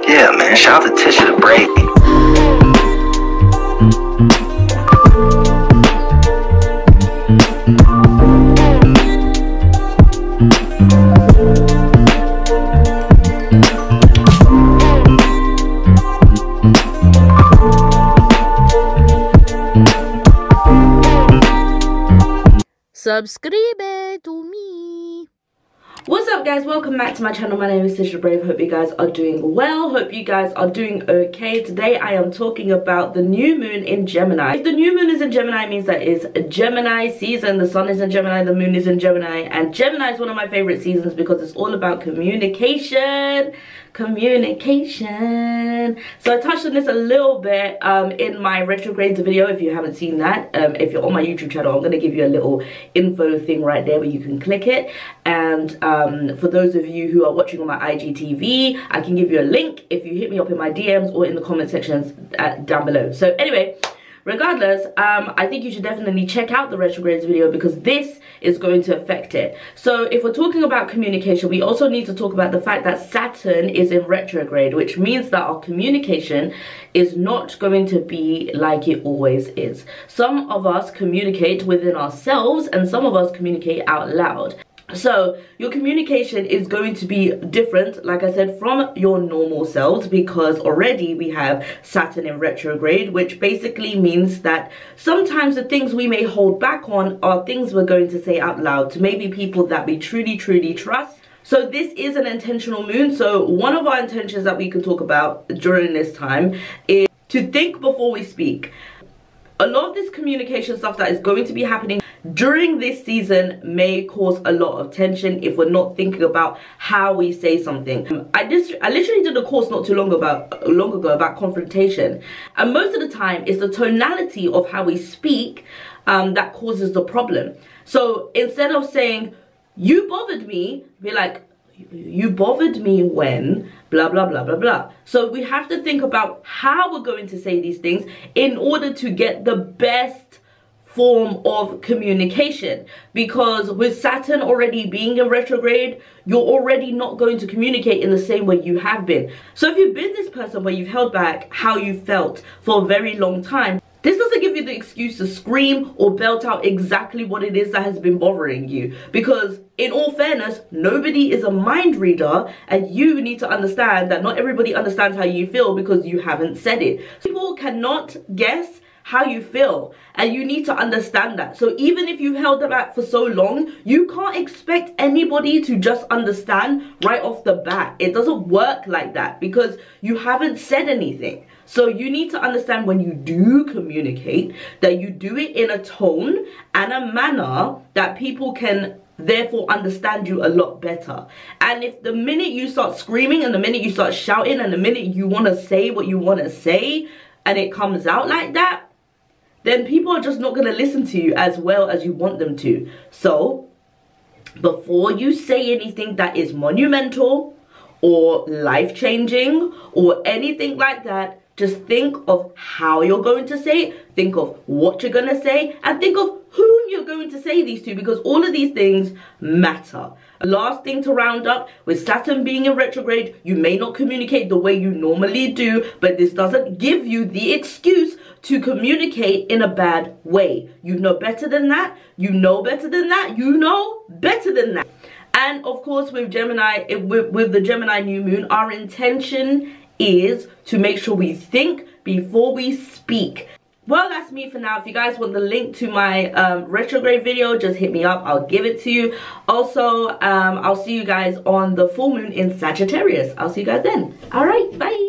Yeah, man, shout out to Tisha the Brave. Subscribe to me. What's up, guys? Welcome back to my channel. My name is Tisha the Brave. Hope you guys are doing well. Hope you guys are doing okay. Today I am talking about the new moon in Gemini. If the new moon is in Gemini, it means that it's a Gemini season. The sun is in Gemini, the moon is in Gemini, and Gemini is one of my favorite seasons because it's all about communication. So I touched on this a little bit in my retrogrades video. If you haven't seen that, if you're on my YouTube channel, I'm going to give you a little info thing right there where you can click it. And for those of you who are watching on my IGTV, I can give you a link if you hit me up in my DMs or in the comment sections down below. So anyway, regardless, I think you should definitely check out the retrogrades video because this is going to affect it. So if we're talking about communication, we also need to talk about the fact that Saturn is in retrograde, which means that our communication is not going to be like it always is. Some of us communicate within ourselves and some of us communicate out loud. So your communication is going to be different, like I said, from your normal selves, because already we have Saturn in retrograde, which basically means that sometimes the things we may hold back on are things we're going to say out loud to maybe people that we truly trust. So this is an intentional moon. So one of our intentions that we can talk about during this time is to think before we speak. A lot of this communication stuff that is going to be happening during this season may cause a lot of tension if we're not thinking about how we say something. I literally did a course not too long ago about confrontation, and most of the time it's the tonality of how we speak that causes the problem. So instead of saying you bothered me, be like, you bothered me when blah blah blah blah blah. So we have to think about how we're going to say these things in order to get the best form of communication, because with Saturn already being in retrograde, you're already not going to communicate in the same way you have been. So if you've been this person where you've held back how you felt for a very long time, this doesn't give you the excuse to scream or belt out exactly what it is that has been bothering you, because in all fairness, nobody is a mind reader, and you need to understand that not everybody understands how you feel because you haven't said it. People cannot guess how you feel, and you need to understand that. So even if you held it back for so long, you can't expect anybody to just understand right off the bat. It doesn't work like that because you haven't said anything. So you need to understand when you do communicate that you do it in a tone and a manner that people can therefore understand you a lot better. And if the minute you start screaming and the minute you start shouting and the minute you want to say what you want to say and it comes out like that, then people are just not going to listen to you as well as you want them to. So before you say anything that is monumental or life-changing or anything like that, just think of how you're going to say it, think of what you're going to say, and think of whom you're going to say these to, because all of these things matter. Last thing to round up, with Saturn being in retrograde, you may not communicate the way you normally do, but this doesn't give you the excuse to communicate in a bad way. You know better than that, you know better than that, you know better than that. And of course with Gemini, with the Gemini new moon, our intention is to make sure we think before we speak. Well, that's me for now. If you guys want the link to my retrograde video, just hit me up. I'll give it to you. Also, I'll see you guys on the full moon in Sagittarius. I'll see you guys then. All right, bye.